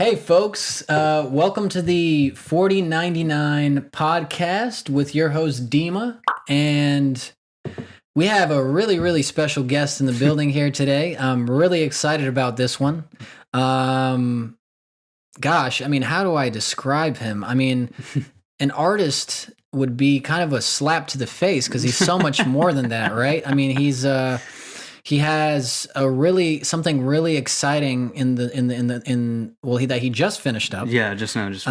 Hey, folks, welcome to the 4099 podcast with your host, Dima. And we have a really, really special guest in the building here today. I'm really excited about this one. Gosh, I mean, how do I describe him? I mean, an artist would be kind of a slap to the face because he's so much more than that, right? I mean, he has something really exciting that he just finished up. Yeah, just finished.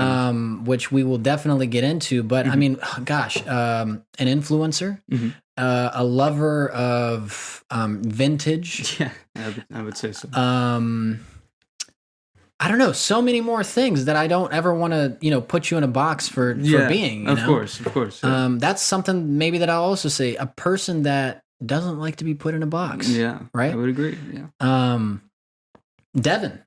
Which we will definitely get into. But I mean, gosh, an influencer, a lover of vintage. Yeah, I would say so. I don't know, so many more things that I don't ever want to, put you in a box for being. Of course. Yeah. That's something maybe that I'll also say, a person that doesn't like to be put in a box. Yeah, right. I would agree. Yeah. Devin.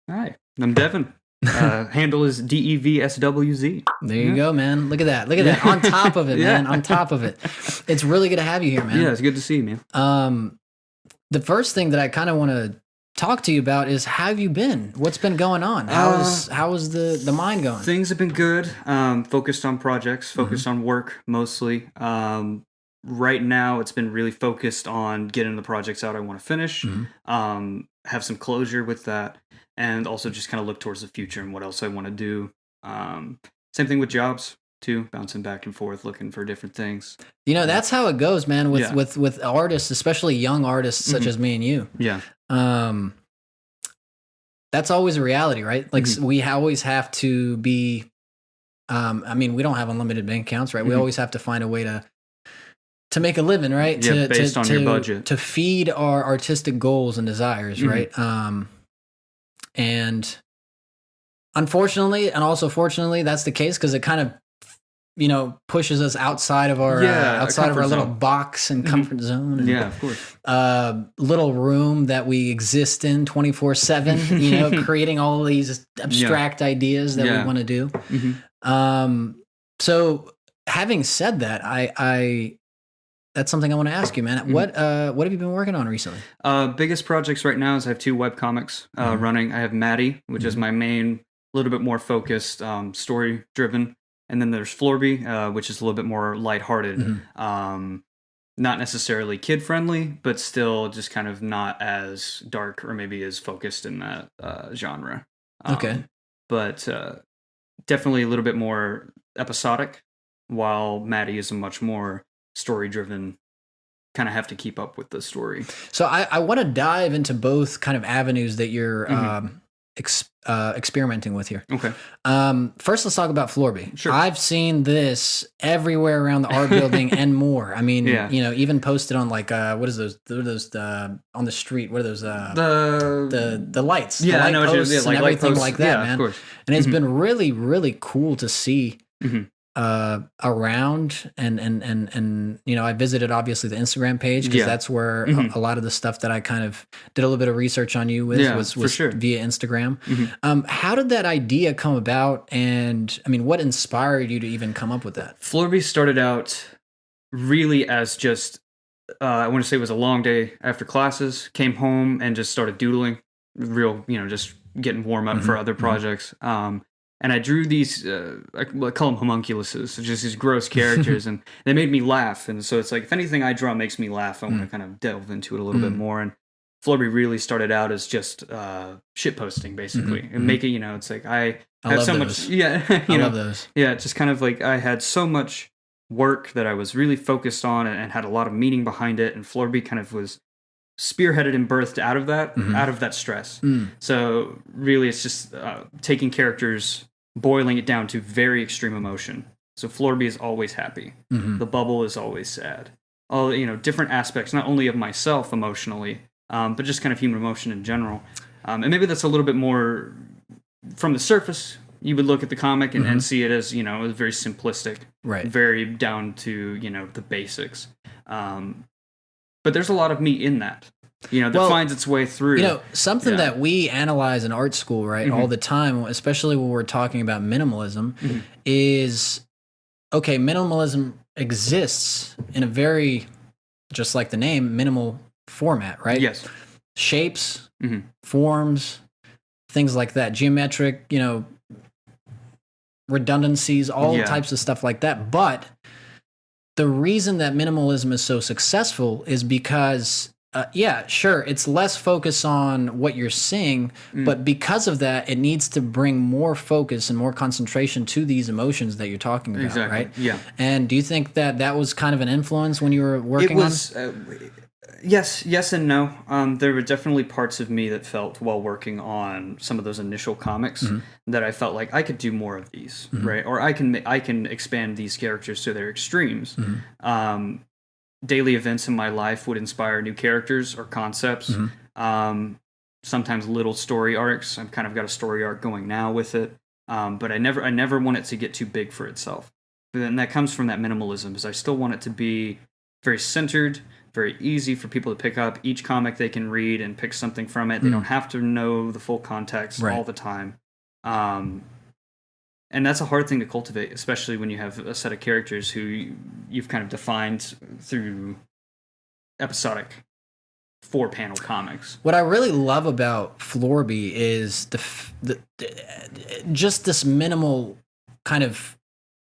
Hi, I'm Devin. Handle is DEVSWZ. There you go, man. Look at that. Look at that. On top of it, man. On top of it. It's really good to have you here, man. Yeah, it's good to see you, man. The first thing that I kind of want to talk to you about is, how have you been? What's been going on? How is the mind going? Things have been good. Focused on projects, focused on work mostly. Right now, it's been really focused on getting the projects out I want to finish, have some closure with that, and also just kind of look towards the future and what else I want to do. Same thing with jobs, too, bouncing back and forth, looking for different things. That's how it goes, man, with artists, especially young artists such as me and you. Yeah. That's always a reality, right? Like, we always have to be, I mean, we don't have unlimited bank accounts, right? We always have to find a way to make a living, right? Yeah, based on your budget. To feed our artistic goals and desires, right? And unfortunately, and also fortunately, that's the case, because it kind of, pushes us outside of our little box and comfort zone. And, yeah, of course. Little room that we exist in 24/7, creating all of these abstract ideas that we want to do. So having said that, I that's something I want to ask you, man. What have you been working on recently? Biggest projects right now is I have 2 webcomics running. I have Maddi, which is my main, little bit more focused, story-driven. And then there's Florby, which is a little bit more lighthearted. Not necessarily kid-friendly, but still just kind of not as dark or maybe as focused in that genre. Okay. But definitely a little bit more episodic, while Maddi is a much more story-driven, kind of have to keep up with the story. So I want to dive into both kind of avenues that you're experimenting with here. Okay. First, let's talk about Florby. Sure. I've seen this everywhere around the art building and more. I mean, even posted on like what is those on the street? What are those? The lights. Yeah, the light I know posts what you mean. and everything posts. like that, man. Of course. And it's been really, really cool to see. Around and I visited obviously the Instagram page, because that's where a lot of the stuff that I kind of did a little bit of research on you with was via Instagram. How did that idea come about, and I mean, what inspired you to even come up with that? Florby started out really as just I want to say it was a long day after classes, came home and just started doodling, just getting warm up for other projects. And I drew these, I call them homunculuses, just these gross characters, and they made me laugh. And so it's like, if anything I draw makes me laugh, I want to kind of delve into it a little bit more. And Florby really started out as just shit posting, basically, and make it, it's like I have so much, I love those. Yeah, it's just kind of like I had so much work that I was really focused on and had a lot of meaning behind it, and Florby kind of was spearheaded and birthed out of that stress. So really it's just taking characters, boiling it down to very extreme emotion. So Florby is always happy. The bubble is always sad. All different aspects, not only of myself emotionally, but just kind of human emotion in general. And maybe that's a little bit more from the surface. You would look at the comic and see it as very simplistic, right? Very down to the basics. But there's a lot of meat in that, that finds its way through. Something that we analyze in art school, right, all the time, especially when we're talking about minimalism, is, okay, minimalism exists in a very, just like the name, minimal format, right? Yes. Shapes, forms, things like that, geometric, redundancies, all types of stuff like that. But the reason that minimalism is so successful is because, sure, it's less focus on what you're seeing, but because of that, it needs to bring more focus and more concentration to these emotions that you're talking about, right? Yeah. And do you think that was kind of an influence when you were working on it? Yes and no. There were definitely parts of me that felt while working on some of those initial comics that I felt like I could do more of these, right? Or I can expand these characters to their extremes. Daily events in my life would inspire new characters or concepts. Sometimes little story arcs. I've kind of got a story arc going now with it, but I never want it to get too big for itself. And that comes from that minimalism. Is I still want it to be very centered, very easy for people to pick up. Each comic they can read and pick something from it. They don't have to know the full context all the time. And that's a hard thing to cultivate, especially when you have a set of characters who you've kind of defined through episodic 4-panel comics. What I really love about Florby is the just this minimal kind of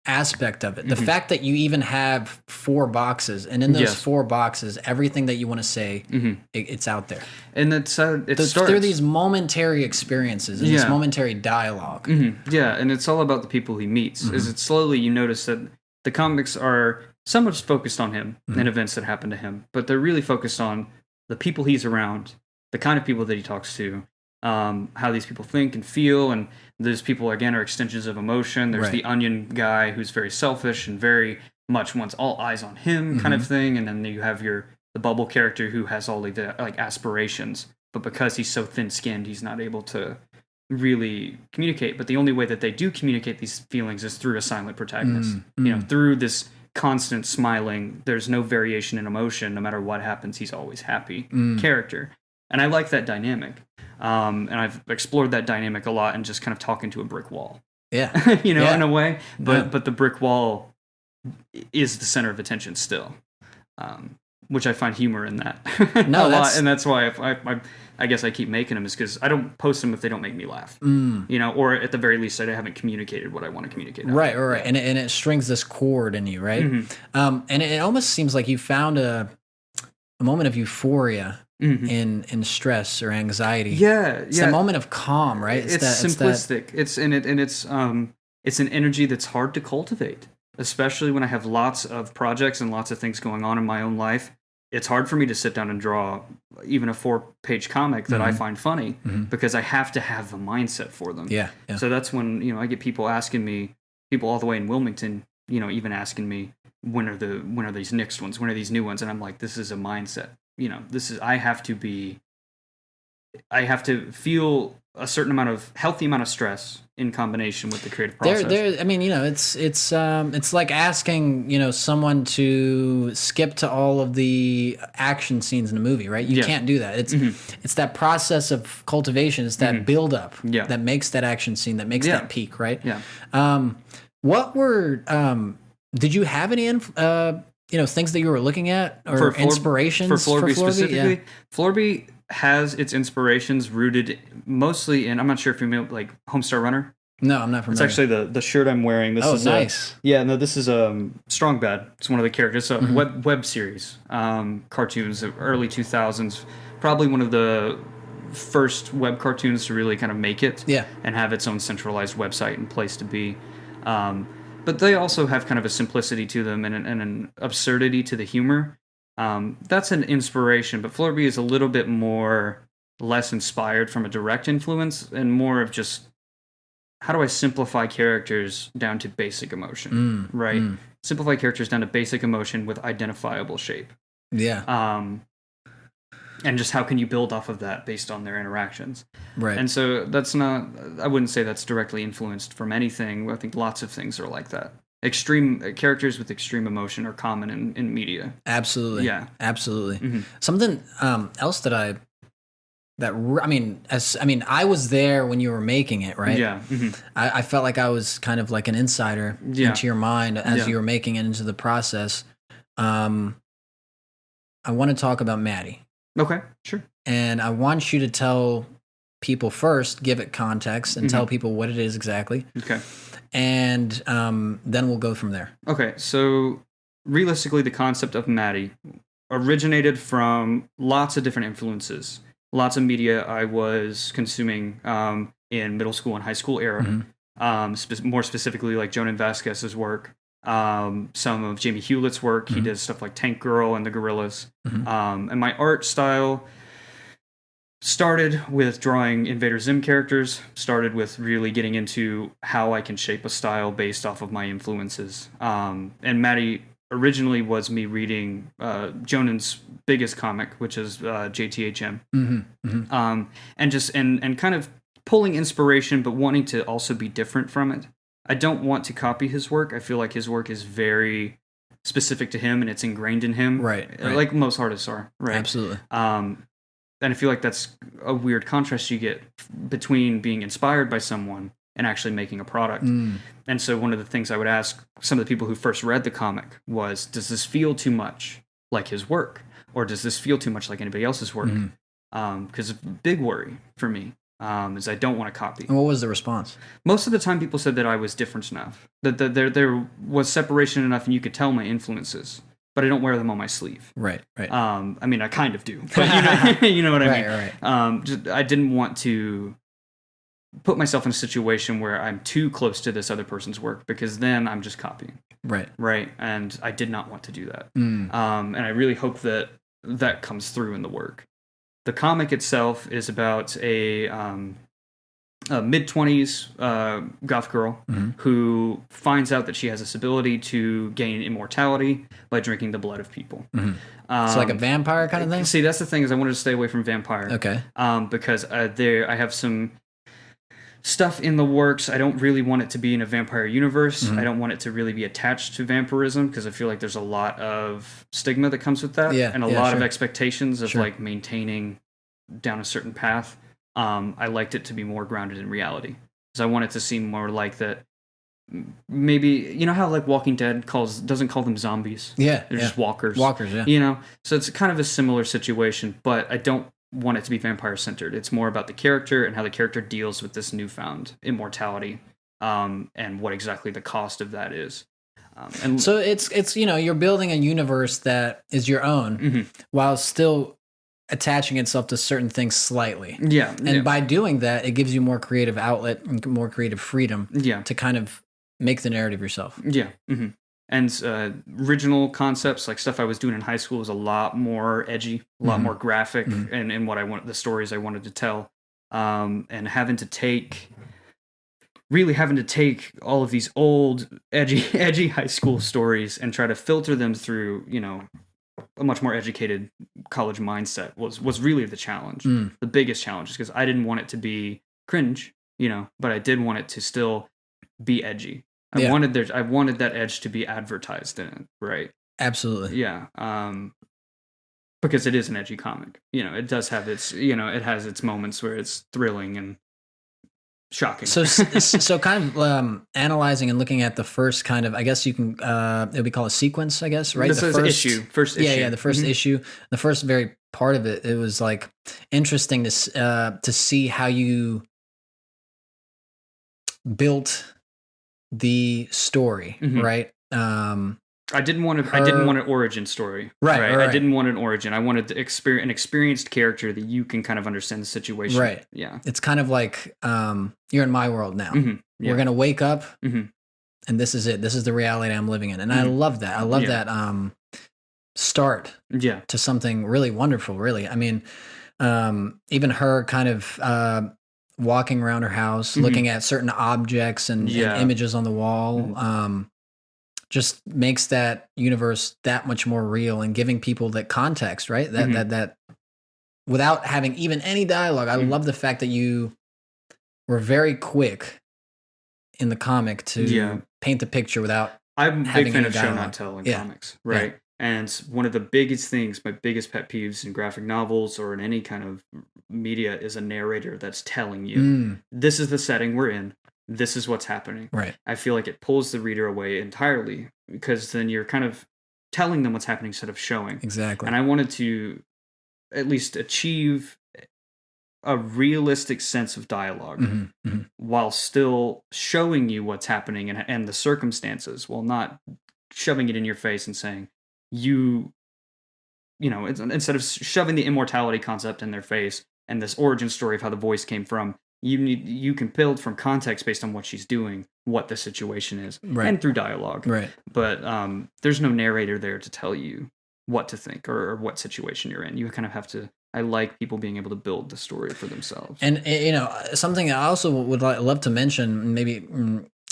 aspect of it. The fact that you even have 4 boxes, and in those 4 boxes, everything that you want to say, it's out there. And it starts through these momentary experiences and this momentary dialogue. Yeah, and it's all about the people he meets. As it slowly, you notice that the comics are somewhat focused on him and events that happen to him, but they're really focused on the people he's around, the kind of people that he talks to, how these people think and feel, and those people, again, are extensions of emotion. There's the onion guy who's very selfish and very much wants all eyes on him kind of thing, and then you have the bubble character who has all of the aspirations, but because he's so thin-skinned, he's not able to really communicate. But the only way that they do communicate these feelings is through a silent protagonist. Through this constant smiling, there's no variation in emotion. No matter what happens, he's always happy character. And I like that dynamic. And I've explored that dynamic a lot and just kind of talking to a brick wall. Yeah. In a way. But the brick wall is the center of attention still. Which I find humor in that a lot. And that's why I guess I keep making them, is because I don't post them if they don't make me laugh. Or at the very least, I haven't communicated what I want to communicate. Right. And it strings this chord in you, right? And it almost seems like you found a moment of euphoria in stress or anxiety. It's a moment of calm, right? It's simplistic. It's an energy that's hard to cultivate, especially when I have lots of projects and lots of things going on in my own life. It's hard for me to sit down and draw even a 4-page comic that I find funny because I have to have the mindset for them. So that's when I get people asking me, people all the way in Wilmington, even asking me, when are these next ones? When are these new ones? And I'm like, this is a mindset. I have to feel a certain healthy amount of stress in combination with the creative process. It's like asking, someone to skip to all of the action scenes in a movie, right? You can't do that. It's that process of cultivation. It's that build up that makes that action scene, that makes that peak, right? What were, did you have any, things that you were looking at or inspirations for Florby specifically? Florby has its inspirations rooted mostly in, I'm not sure if you know, like Homestar Runner. No, I'm not familiar. It's actually the shirt I'm wearing. This is nice. This is Strong Bad. It's one of the characters. It's a web series, cartoons of early 2000s. Probably one of the first web cartoons to really kind of make it and have its own centralized website and place to be. But they also have kind of a simplicity to them and an absurdity to the humor. That's an inspiration, but Florby is a little bit less inspired from a direct influence and more of just, how do I simplify characters down to basic emotion, right? Simplify characters down to basic emotion with identifiable shape. And just how can you build off of that based on their interactions. Right. And so I wouldn't say that's directly influenced from anything. I think lots of things are like that. Extreme characters with extreme emotion are common in media. Absolutely. Yeah. Absolutely. Something else I was there when you were making it, right? Yeah. I felt like I was kind of like an insider into your mind as you were making it into the process. I want to talk about Maddi. Okay, sure. And I want you to tell people first, give it context, and tell people what it is exactly. Okay. And then we'll go from there. Okay, so realistically, the concept of Maddi originated from lots of different influences. Lots of media I was consuming in middle school and high school era. More specifically, like Jonan Vasquez's work, some of Jamie Hewlett's work. He did stuff like Tank Girl and the Gorillas. And my art style started with drawing Invader Zim characters, started with really getting into how I can shape a style based off of my influences. And Maddi originally was me reading Jonan's biggest comic, which is JTHM. And kind of pulling inspiration, but wanting to also be different from it. I don't want to copy his work. I feel like his work is very specific to him and it's ingrained in him. Right. Like most artists are, right? Absolutely. And I feel like that's a weird contrast you get between being inspired by someone and actually making a product. And so one of the things I would ask some of the people who first read the comic was, does this feel too much like his work? Or does this feel too much like anybody else's work? Because a big worry for me is I don't want to copy. And what was the response? Most of the time people said that I was different enough, that there was separation enough and you could tell my influences. But I don't wear them on my sleeve. Right. I mean, I kind of do, but you know what I mean. Right. I didn't want to put myself in a situation where I'm too close to this other person's work because then I'm just copying. Right. And I did not want to do that. And I really hope that comes through in the work. The comic itself is about a mid-20s goth girl who finds out that she has this ability to gain immortality by drinking the blood of people. So like a vampire kind of thing? See, that's the thing, is I wanted to stay away from vampire. Okay. Because I have some stuff in the works. I don't really want it to be in a vampire universe. I don't want it to really be attached to vampirism because I feel like there's a lot of stigma that comes with that. And a lot of expectations of like maintaining down a certain path. I liked it to be more grounded in reality because I want it to seem more like that. Maybe, you know how like Walking Dead doesn't call them zombies. They're just walkers. So it's kind of a similar situation, but I don't want it to be vampire centered. It's more about the character and how the character deals with this newfound immortality, and what exactly the cost of that is. And so it's you're building a universe that is your own while still attaching itself to certain things slightly. And by doing that, it gives you more creative outlet and more creative freedom to kind of make the narrative yourself. And original concepts, like stuff I was doing in high school, was a lot more edgy, a lot more graphic, and what I want, the stories I wanted to tell, and having to take all of these old edgy high school stories and try to filter them through, a much more educated college mindset was really the challenge. The biggest challenge is because I didn't want it to be cringe, but I did want it to still be edgy. I wanted that edge to be advertised in it, right? Absolutely. Because it is an edgy comic. It does have its, it has its moments where it's thrilling and shocking. So kind of analyzing and looking at the first kind of, I guess you can, it would be called a sequence, I guess, right? This is first issue. The first issue, the first very part of it. It was like interesting to see how you built the story, right? I didn't want an origin story. Right. I didn't want an origin. I wanted an experienced character that you can kind of understand the situation. Right. Yeah. It's kind of like you're in my world now. We're gonna wake up, and this is it. This is the reality I'm living in, and I love that. I love that start. To something really wonderful. Really, I mean, even her kind of walking around her house, looking at certain objects and images on the wall. Just makes that universe that much more real and giving people that context, right? That without having even any dialogue. I love the fact that you were very quick in the comic to paint the picture without I'm a having big fan any of show dialogue. not tell in comics, right? And one of the biggest things, my biggest pet peeves in graphic novels or in any kind of media is a narrator that's telling you, this is the setting we're in. This is what's happening. Right. I feel like it pulls the reader away entirely because then you're kind of telling them what's happening instead of showing. Exactly. And I wanted to at least achieve a realistic sense of dialogue while still showing you what's happening and the circumstances, while not shoving it in your face and saying instead of shoving the immortality concept in their face and this origin story of how the voice came from, you can build from context based on what she's doing, what the situation is, and through dialogue. Right. But there's no narrator there to tell you what to think or what situation you're in. You kind of have to. I like people being able to build the story for themselves. And something I also would love to mention, maybe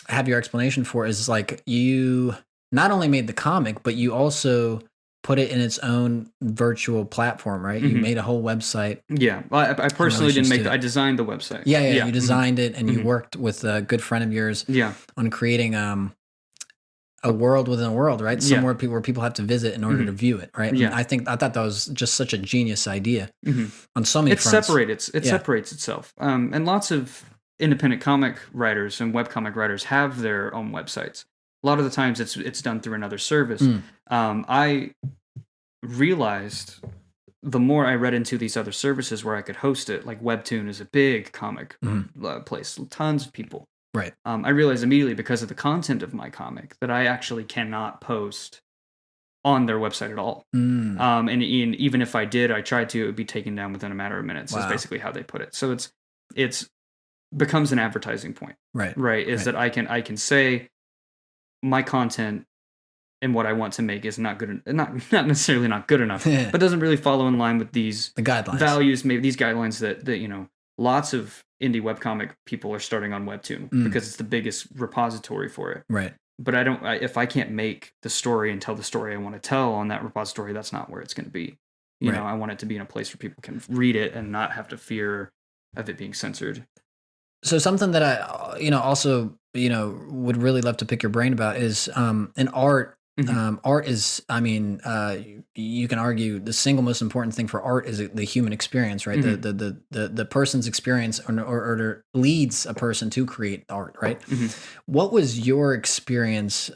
have your explanation for, is like you not only made the comic, but you also put it in its own virtual platform, right? You made a whole website. Yeah, I personally didn't make I designed the website. Yeah. You designed it, and you worked with a good friend of yours. On creating a world within a world, right? Somewhere where people have to visit in order to view it, right? Yeah. I thought that was just such a genius idea on so many fronts. It separates itself. And lots of independent comic writers and webcomic writers have their own websites. A lot of the times it's done through another service. I realized the more I read into these other services where I could host it, like Webtoon is a big comic place, tons of people. Right. I realized immediately, because of the content of my comic, that I actually cannot post on their website at all. And even if I did, I tried to, it would be taken down within a matter of minutes. Wow. Is basically how they put it. So it's becomes an advertising point. Right. Is that I can say my content and what I want to make is not good, not necessarily not good enough, but doesn't really follow in line with the guidelines, values, maybe these guidelines that lots of indie webcomic people are starting on Webtoon because it's the biggest repository for it. Right. But if I can't make the story and tell the story I want to tell on that repository, that's not where it's going to be. You know, I want it to be in a place where people can read it and not have to fear of it being censored. So something that I, also, would really love to pick your brain about is in art. Art is, you can argue the single most important thing for art is the human experience, right? The person's experience or leads a person to create art, right? What was your experience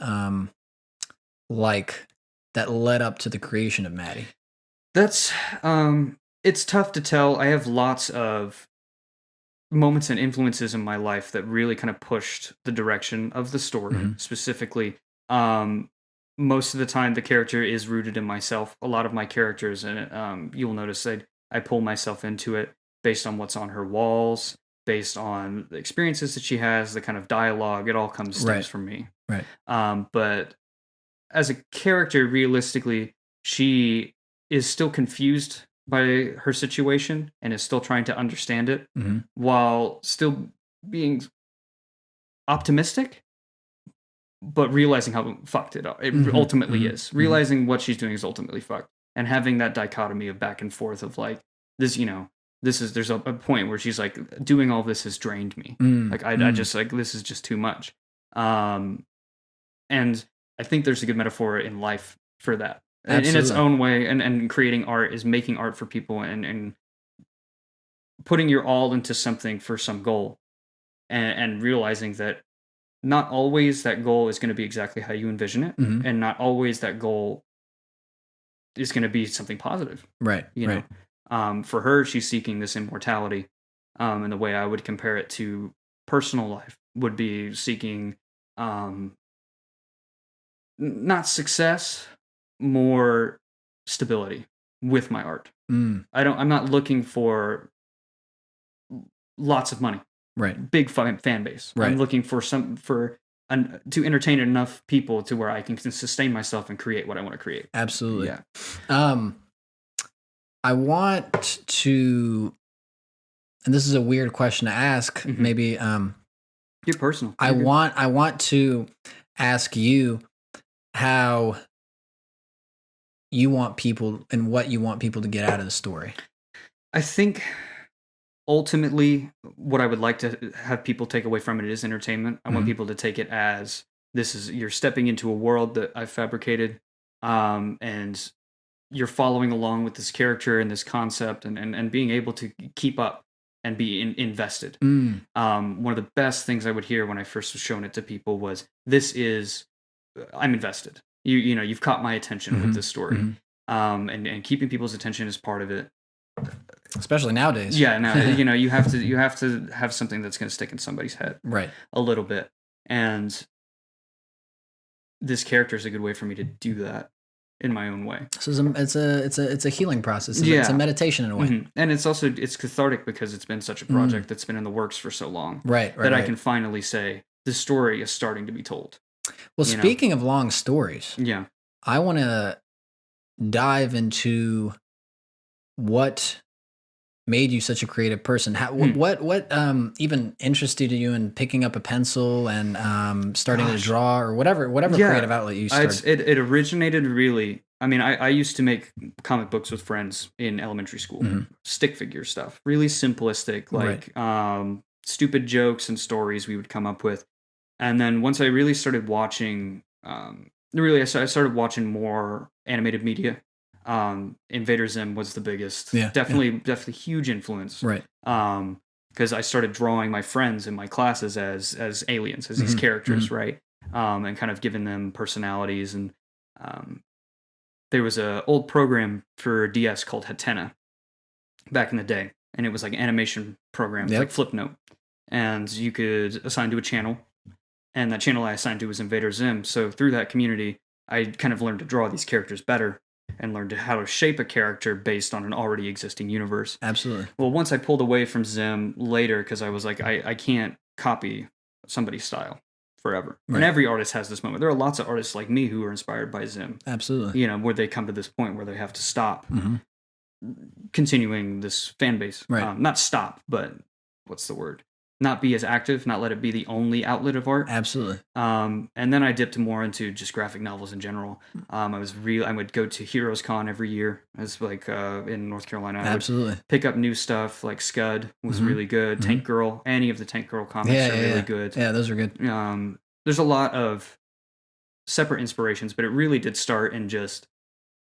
like that led up to the creation of Maddi? That's, it's tough to tell. I have lots of moments and influences in my life that really kind of pushed the direction of the story, specifically. Most of the time, the character is rooted in myself. A lot of my characters, and you'll notice I pull myself into it based on what's on her walls, based on the experiences that she has, the kind of dialogue. It all stems from me. Right. But as a character, realistically, she is still confused by her situation and is still trying to understand it while still being optimistic, but realizing how fucked it ultimately is. Realizing what she's doing is ultimately fucked. And having that dichotomy of back and forth of like, this, there's a point where she's like, doing all this has drained me. I just like, this is just too much. And I think there's a good metaphor in life for that. Absolutely. In its own way. And creating art is making art for people and putting your all into something for some goal. And realizing that not always that goal is going to be exactly how you envision it, and not always that goal is going to be something positive. Right. You know, for her, she's seeking this immortality, and the way I would compare it to personal life would be seeking, not success, more stability with my art. I'm not looking for lots of money. Right. Big fan base. Right. I'm looking for to entertain enough people to where I can sustain myself and create what I want to create. Absolutely. Yeah. I want to, and this is a weird question to ask. Maybe get personal. I want to ask you how you want people and what you want people to get out of the story. I think ultimately, what I would like to have people take away from it is entertainment. I want people to take it as you're stepping into a world that I've fabricated, and you're following along with this character and this concept, and being able to keep up and be invested. One of the best things I would hear when I first was showing it to people was, I'm invested. You've caught my attention with this story. And keeping people's attention is part of it. especially nowadays. Yeah, no, you have to have something that's going to stick in somebody's head, right? A little bit, and this character is a good way for me to do that in my own way. So it's a healing process. It's a meditation in a way, and it's cathartic because it's been such a project that's been in the works for so long, right? That I can finally say the story is starting to be told. Well, speaking of long stories, yeah, I want to dive into what made you such a creative person. What even interested you in picking up a pencil and starting to draw or whatever creative outlet you started? It originated really. I mean, I used to make comic books with friends in elementary school, stick figure stuff, really simplistic, like stupid jokes and stories we would come up with. And then once I really started watching, I started watching more animated media. Invader Zim was the biggest, definitely huge influence, right? Because I started drawing my friends in my classes as aliens, as these characters, right? And kind of giving them personalities. And there was a old program for DS called Hatena back in the day, and it was like an animation program, like Flipnote, and you could assign to a channel. And that channel I assigned to was Invader Zim. So through that community, I kind of learned to draw these characters better and learned how to shape a character based on an already existing universe. Absolutely. Well, once I pulled away from Zim later, because I was like, I can't copy somebody's style forever. Right. And every artist has this moment. There are lots of artists like me who are inspired by Zim. Absolutely. Where they come to this point where they have to stop continuing this fan base. Right. Not stop, but what's the word? Not be as active, not let it be the only outlet of art. Absolutely. And then I dipped more into just graphic novels in general. I would go to Heroes Con every year, as like in North Carolina. Absolutely. Pick up new stuff like Scud was really good. Tank Girl, any of the Tank Girl comics are really good. Yeah, those are good. There's a lot of separate inspirations, but it really did start in just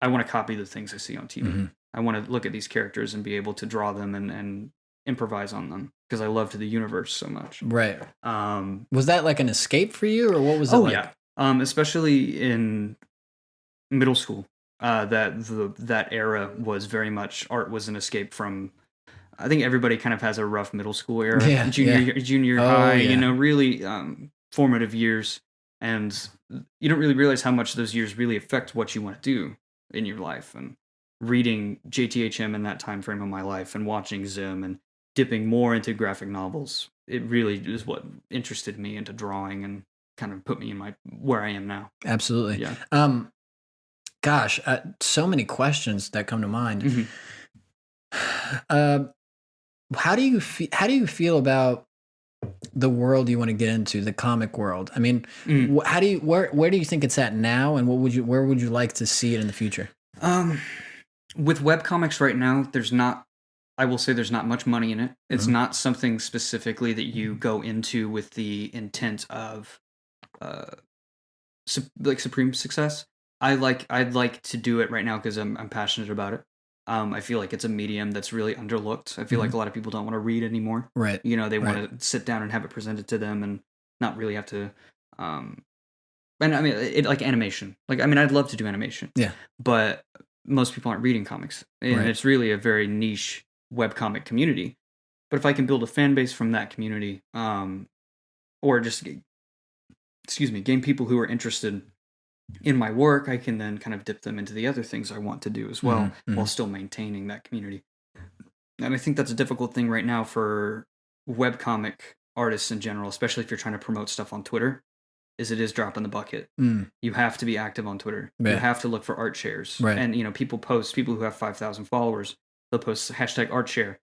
I want to copy the things I see on TV. I want to look at these characters and be able to draw them and improvise on them because I loved the universe so much. Right. Was that like an escape for you, or what was it? Oh, like? Yeah. Especially in middle school, that era was very much art was an escape from. I think everybody kind of has a rough middle school era. Yeah, junior high. Yeah. Really formative years, and you don't really realize how much those years really affect what you want to do in your life. And reading JTHM in that time frame of my life, and watching Zim, and dipping more into graphic novels, it really is what interested me into drawing and kind of put me in where I am now. Absolutely. Yeah. Gosh, so many questions that come to mind. How do you feel about the world you want to get into, the comic world? I mean, where do you think it's at now, and where would you like to see it in the future? With webcomics right now, I will say there's not much money in it. It's not something specifically that you go into with the intent of supreme success. I'd like to do it right now because I'm passionate about it. I feel like it's a medium that's really underlooked. I feel like a lot of people don't want to read anymore. Right. They want to sit down and have it presented to them and not really have to. And I mean, it like animation. Like, I mean, I'd love to do animation. Yeah. But most people aren't reading comics, and it's really a very niche webcomic community. But if I can build a fan base from that community, or just gain people who are interested in my work, I can then kind of dip them into the other things I want to do as well, while still maintaining that community. And I think that's a difficult thing right now for webcomic artists in general, especially if you're trying to promote stuff on Twitter, is it is dropping the bucket. You have to be active on Twitter. Yeah. You have to look for art shares. Right. And, people who have 5,000 followers, they'll post #art share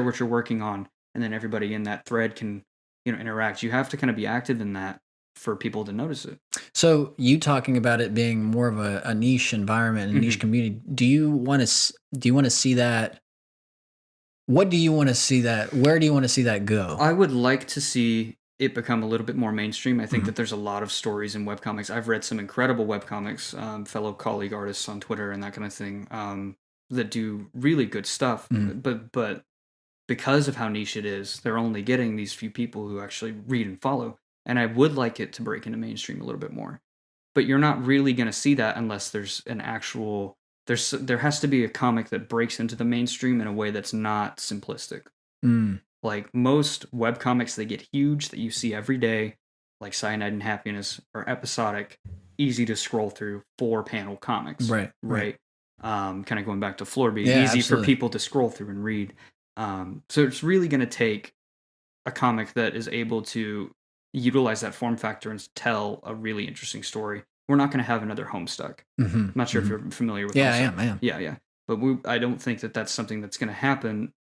what you're working on, and then everybody in that thread can, interact. You have to kind of be active in that for people to notice it. So you talking about it being more of a niche environment, a niche community, do you want to see that? What do you want to see that? Where do you want to see that go? I would like to see it become a little bit more mainstream. I think that there's a lot of stories in webcomics. I've read some incredible webcomics, fellow colleague artists on Twitter and that kind of thing, that do really good stuff. But because of how niche it is, they're only getting these few people who actually read and follow. And I would like it to break into mainstream a little bit more. But you're not really going to see that unless there's an actual there has to be a comic that breaks into the mainstream in a way that's not simplistic. Like most webcomics, they get huge that you see every day, like Cyanide and Happiness, are episodic, easy to scroll through 4-panel comics. Right. Kind of going back to Florby, Yeah, easy absolutely. for people to scroll through and read. So it's really going to take a comic that is able to utilize that form factor and tell a really interesting story. We're not going to have another Homestuck. I'm not sure if you're familiar with Homestuck. I am. Yeah. But I don't think that that's something that's going to happen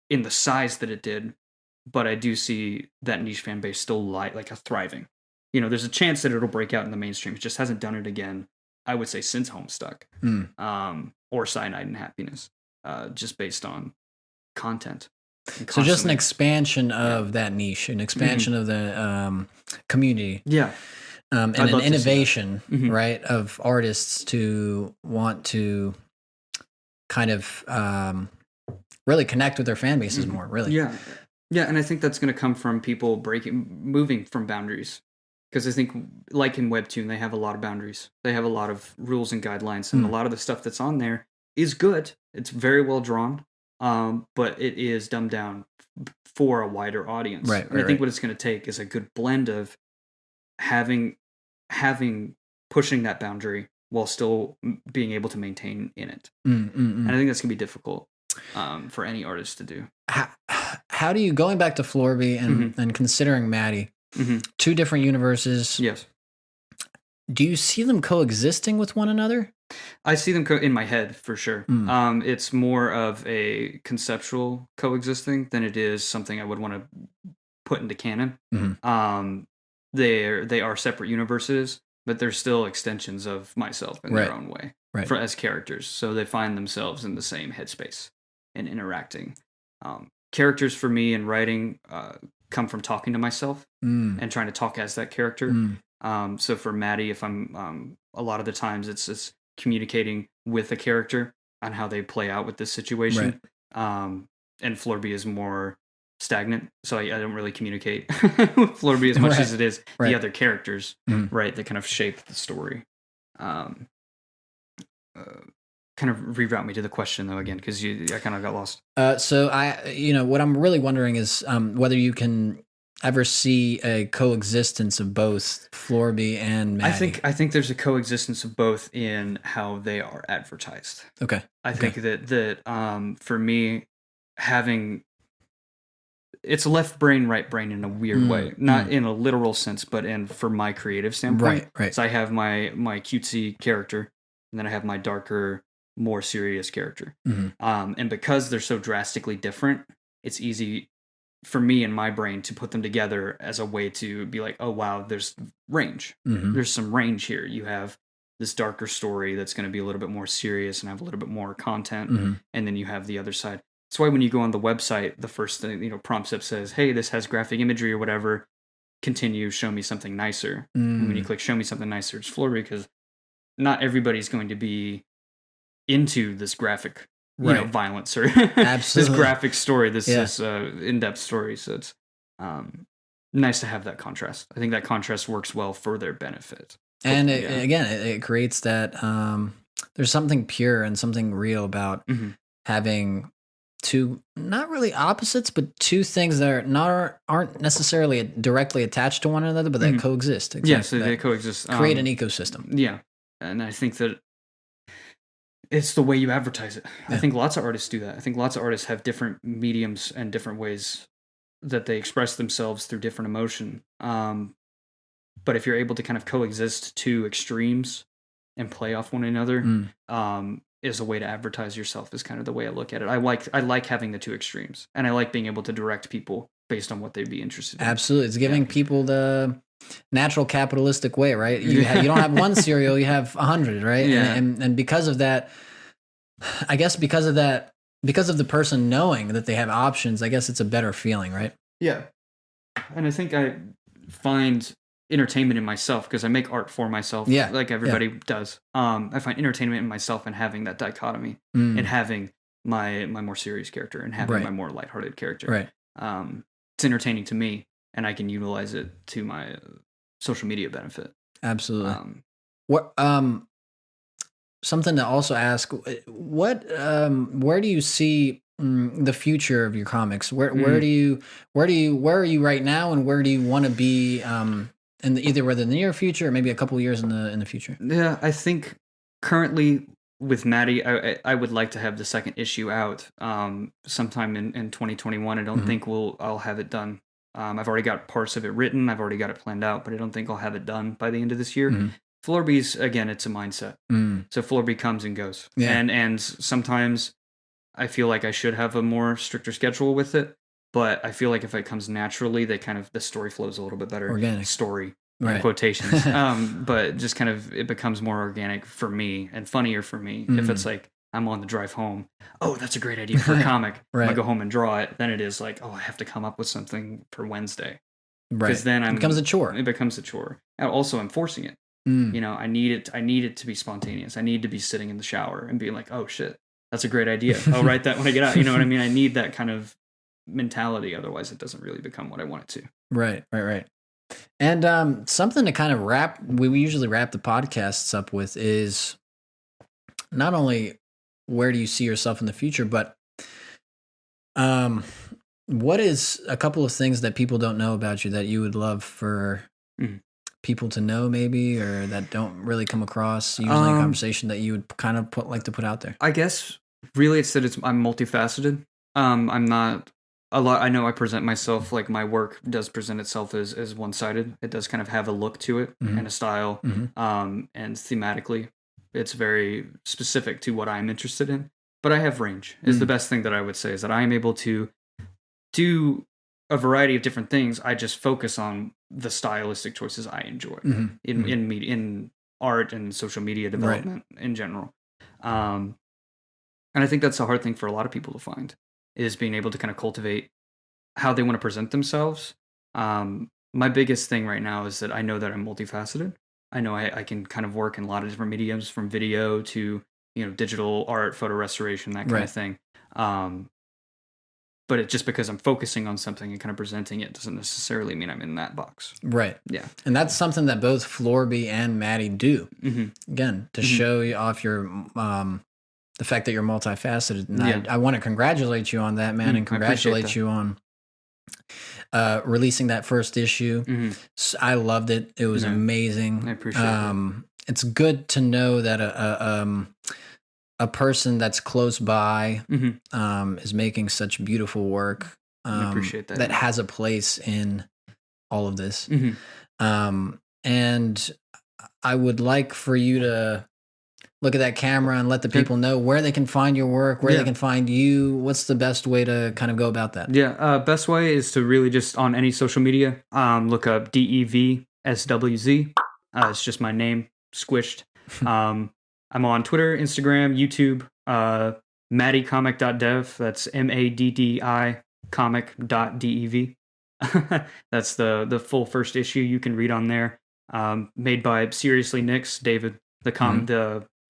in the size that it did. But I do see that niche fan base still like a thriving. There's a chance that it'll break out in the mainstream. It just hasn't done it again, I would say, since Homestuck or Cyanide and Happiness, just based on content. So just an expansion of that niche, an expansion of the community. Yeah. And an innovation, right, of artists to want to kind of really connect with their fan bases more, really. Yeah. Yeah, and I think that's going to come from people moving from boundaries. Because I think, like in Webtoon, they have a lot of boundaries. They have a lot of rules and guidelines, and a lot of the stuff that's on there is good. It's very well drawn, but it is dumbed down for a wider audience. Right. And I think what it's going to take is a good blend of having pushing that boundary while still being able to maintain in it. And I think that's going to be difficult for any artist to do. How do you, going back to Florby and considering Maddi, two different universes. Yes. Do you see them coexisting with one another? I see them in my head for sure. It's more of a conceptual coexisting than it is something I would want to put into canon. They are separate universes, but they're still extensions of myself in their own way as characters. So they find themselves in the same headspace and interacting. Characters for me in writing come from talking to myself and trying to talk as that character. So for Maddi, if I'm a lot of the times it's communicating with a character on how they play out with this situation. And Florby is more stagnant, so I don't really communicate with Florby as much as it is the other characters, right, that kind of shape the story. Kind of reroute me to the question though again, because I kind of got lost. So what I'm really wondering is whether you can ever see a coexistence of both Florby and Maddi. I think there's a coexistence of both in how they are advertised. Okay. I think that for me, having it's left brain, right brain in a weird way, not in a literal sense, but for my creative standpoint. Right. So I have my cutesy character, and then I have my darker, more serious character. And because they're so drastically different, it's easy for me in my brain to put them together as a way to be like, oh wow, there's range. There's some range here. You have this darker story that's going to be a little bit more serious and have a little bit more content, and then you have the other side. That's why when you go on the website, the first thing, prompts up says, hey, this has graphic imagery or whatever, continue, show me something nicer. And when you click show me something nicer, it's Florby, because not everybody's going to be into this graphic violence or this graphic story, this in-depth story. So it's nice to have that contrast. I think that contrast works well for their benefit. And it creates that there's something pure and something real about having two, not really opposites, but two things that aren't necessarily directly attached to one another, but that coexist. Exactly. Yeah, so they coexist. Create an ecosystem. Yeah. And I think that it's the way you advertise it. I think lots of artists do that. I think lots of artists have different mediums and different ways that they express themselves through different emotion. But if you're able to kind of coexist two extremes and play off one another, is a way to advertise yourself, is kind of the way I look at it. I like having the two extremes, and I like being able to direct people based on what they'd be interested in. Absolutely. It's giving people the natural capitalistic way, right? You don't have one cereal, you have 100, right? Yeah. And because of that, I guess because of the person knowing that they have options, I guess it's a better feeling, right? Yeah. And I think I find entertainment in myself, because I make art for myself, like everybody does. I find entertainment in myself and having that dichotomy, and having my more serious character and having my more lighthearted character. Right. It's entertaining to me, and I can utilize it to my social media benefit. Absolutely. something to also ask, where do you see the future of your comics? Where are you right now, and where do you want to be in either whether in the near future or maybe a couple of years in the future? Yeah, I think currently with Maddi, I would like to have the second issue out sometime in 2021. I don't think I'll have it done. I've already got parts of it written. I've already got it planned out, but I don't think I'll have it done by the end of this year. Florby's, again, it's a mindset. So Florby comes and goes. Yeah. And sometimes I feel like I should have a more stricter schedule with it, but I feel like if it comes naturally, the story flows a little bit better. Organic. Story. Right. In quotations. But just kind of, it becomes more organic for me and funnier for me. If it's like, I'm on the drive home, oh, that's a great idea for a comic. Right. I'm going to go home and draw it. Then it is like, oh, I have to come up with something for Wednesday. Right. Because then it becomes a chore. It becomes a chore. And also, I'm forcing it. You know, I need it to be spontaneous. I need to be sitting in the shower and being like, oh shit, that's a great idea. I'll write that when I get out. You know what I mean? I need that kind of mentality. Otherwise, it doesn't really become what I want it to. Right. And something to kind of we usually wrap the podcasts up with is not only where do you see yourself in the future, but what is a couple of things that people don't know about you that you would love for people to know, maybe, or that don't really come across usually in conversation that you would kind of like to put out there? I guess really it's that I'm multifaceted. I'm not a lot. I know I present myself like my work does present itself as one-sided. It does kind of have a look to it and a style, and thematically, it's very specific to what I'm interested in. But I have range. Is the best thing that I would say, is that I am able to do a variety of different things. I just focus on the stylistic choices I enjoy in media, in art and social media development in general. And I think that's a hard thing for a lot of people to find, is being able to kind of cultivate how they want to present themselves. My biggest thing right now is that I know that I'm multifaceted. I know I can kind of work in a lot of different mediums, from video to, you know, digital art, photo restoration, that kind of thing. But it just because I'm focusing on something and kind of presenting it doesn't necessarily mean I'm in that box. Right. Yeah. And that's something that both Florby and Maddi do. Again, to show you off your the fact that you're multifaceted. And I want to congratulate you on that, man, and congratulate you on releasing that first issue. I loved it. It was amazing. I appreciate it. It's good to know that a person that's close by is making such beautiful work. I appreciate that. That has a place in all of this. And I would like for you to look at that camera and let the people know where they can find your work, where they can find you. What's the best way to kind of go about that? Best way is to really just on any social media, look up DEVSWZ. It's just my name squished. I'm on Twitter, Instagram, YouTube, maddicomic.dev. That's MADDI comic.dev. That's the full first issue you can read on there. Made by Seriously Nick's David, the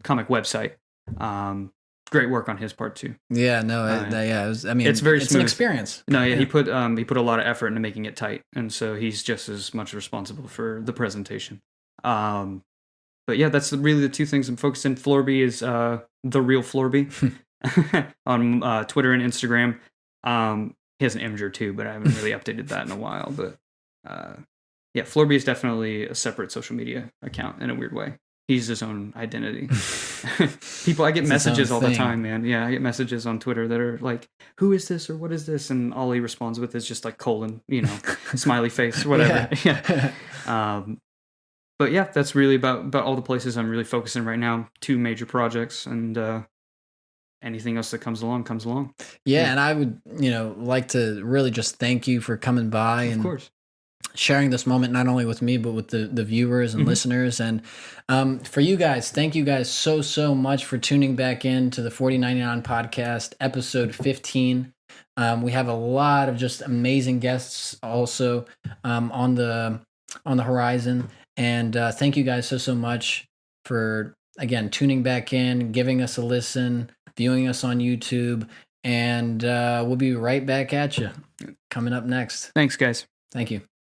comic website. Great work on his part too. Yeah, no, it was, I mean, it's very smooth. An experience. No, he put a lot of effort into making it tight, and so he's just as much responsible for the presentation. But yeah, that's really the two things I'm focused in. Florby is the real Florby on Twitter and Instagram. He has an Imgur too, but I haven't really updated that in a while. But yeah, Florby is definitely a separate social media account in a weird way. He's his own identity. I get messages all the time, man. Yeah, I get messages on Twitter that are like, "Who is this?" or "What is this?" And all he responds with is just like colon, smiley face, whatever. Yeah. But yeah, that's really about all the places I'm really focusing right now. 2 major projects, and anything else that comes along. Yeah, and I would, like to really just thank you for coming by and sharing this moment, not only with me, but with the viewers and listeners. And for you guys, thank you guys so much for tuning back in to the 4099 podcast, episode 15. We have a lot of just amazing guests also on the horizon. And thank you guys so much for, again, tuning back in, giving us a listen, viewing us on YouTube, and we'll be right back at you coming up next. Thanks, guys. Thank you.